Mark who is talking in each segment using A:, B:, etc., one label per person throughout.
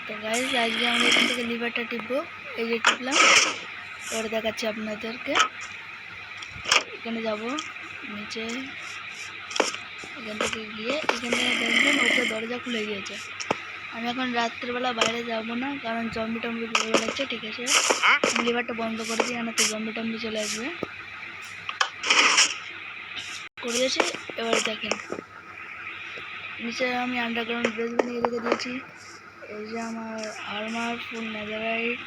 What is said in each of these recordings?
A: তো গাইস আজকে আমরা এখান থেকে লিভারটা টিপবো। এই যে টিপলাম, এবার দেখাচ্ছি আপনাদেরকে। এখানে যাব নিচে, এখান থেকে গিয়ে এখানে দেখবেন ওপরে দরজা খুলে গিয়েছে। আমি এখন রাত্রিবেলা বাইরে যাব না, কারণ জম্বি টম্বি ঘুরে বেড়াচ্ছে। ঠিক আছে, আমি লিভারটা বন্ধ করে দিই, না তো জম্বি টম্বি চলে আসবে। করে দিয়েছি। এবার দেখেন নিচে আমি আন্ডারগ্রাউন্ড বেস বানিয়ে রেখে দিয়েছি। এই যে আমার আর্মার ফুল নেদারাইট।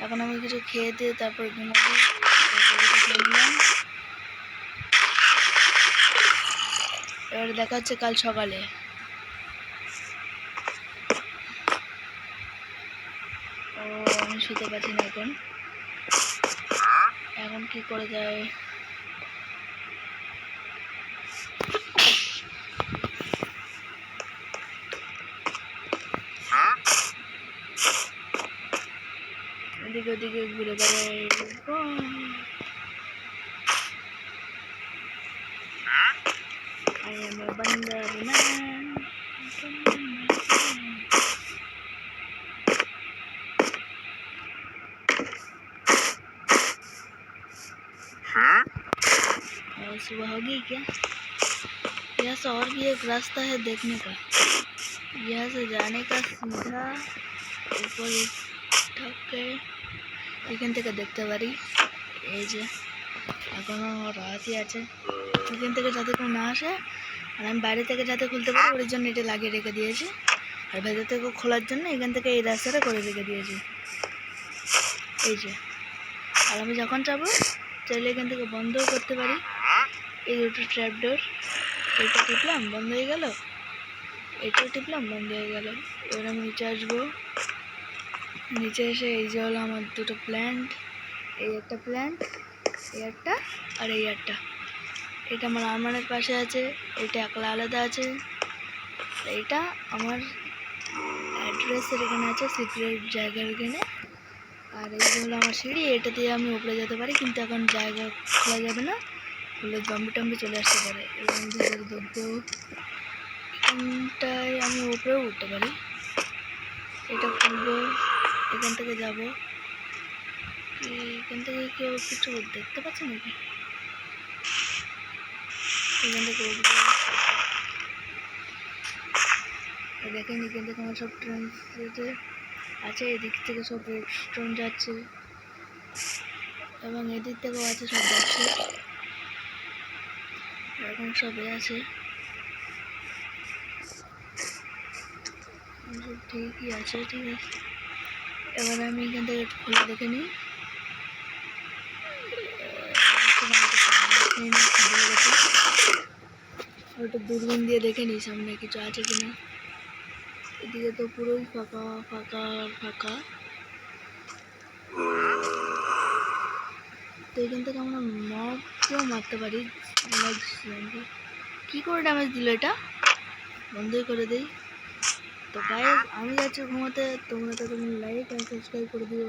A: এখন আমি কিছু খেয়ে দিয়ে তারপর ঘুমাবো। এবার দেখা হচ্ছে কাল সকালে। ও আমি শুতে পারছি না এখন কি করে যায়। এদিকে ওদিকে ঘুরে বেড়াই। I am a Wonder Man. और सुबह होगी क्या? यहाँ से और भी एक रास्ता है देखने का। यहाँ से जाने का सीधा ऊपर उठ के এখান থেকে দেখতে পারি। এই যে এখনো রাতই আছে, এখান থেকে যাতে কেউ না আসে, আর আমি বাইরে থেকে যাতে খুলতে পারি ওর জন্য এটা লাগিয়ে রেখে দিয়েছি। আর ভেতর থেকে খোলার জন্য এখান থেকে এই রাস্তাটা করে রেখে দিয়েছি। এই যে, আর আমি যখন যাবো চাইলে এখান থেকে বন্ধও করতে পারি। এই দুটো ট্র্যাপ ডোর, এইটা টিপলাম বন্ধ হয়ে গেল, এইটাও টিপলাম বন্ধ হয়ে গেল। এবার আমি নিচে আসবো। নিচে এসে এই যে হলো আমার দুটো প্ল্যান্ট, এই একটা প্ল্যান্ট, এই একটা আর এই একটা। এটা আমার আর্মারের পাশে আছে, এটা একলা আলাদা আছে। এইটা আমার অ্যাড্রেসের এখানে আছে, সিক্রেট জায়গার এখানে। আর এই যে হলো আমার সিঁড়ি, এটা দিয়ে আমি উপরে যেতে পারি, কিন্তু এখন জায়গা খোলা যাবে না, খুলে জম্বি টম্বি চলে আসতে পারে। এবং ভেতরে ঢুকবো, এখানটায় আমি উপরেও উঠতে পারি। এটা খুলবো, এখান থেকে যাব। এখান থেকে কেউ কিছু দেখতে পাচ্ছে নাকি? এখান থেকে উঠবো, দেখেন এখান থেকে আমার সব ট্রেন আছে। এদিক থেকে সব রেডস্টোন যাচ্ছে এবং এদিক থেকেও আছে, সব যাচ্ছে। এরকম সবই আছে, সব ঠিকই আছে। ঠিক আছে, এবার আমি এখান থেকে খুলে দেখে নিই। ওটা দূরবীন দিয়ে দেখে নিই সামনে কিছু আছে কিনা। এদিকে তো পুরোই ফাঁকা ফাঁকা ফাঁকা। তো এখান থেকে আমরা মবকেও মারতে পারি। কি করে ড্যামেজ দিল এটা? বন্ধই করে দিই। তো গাইস আমি যাচ্ছি ঘুমাতে, তোমরা তো লাইক আর সাবস্ক্রাইব করে দিও।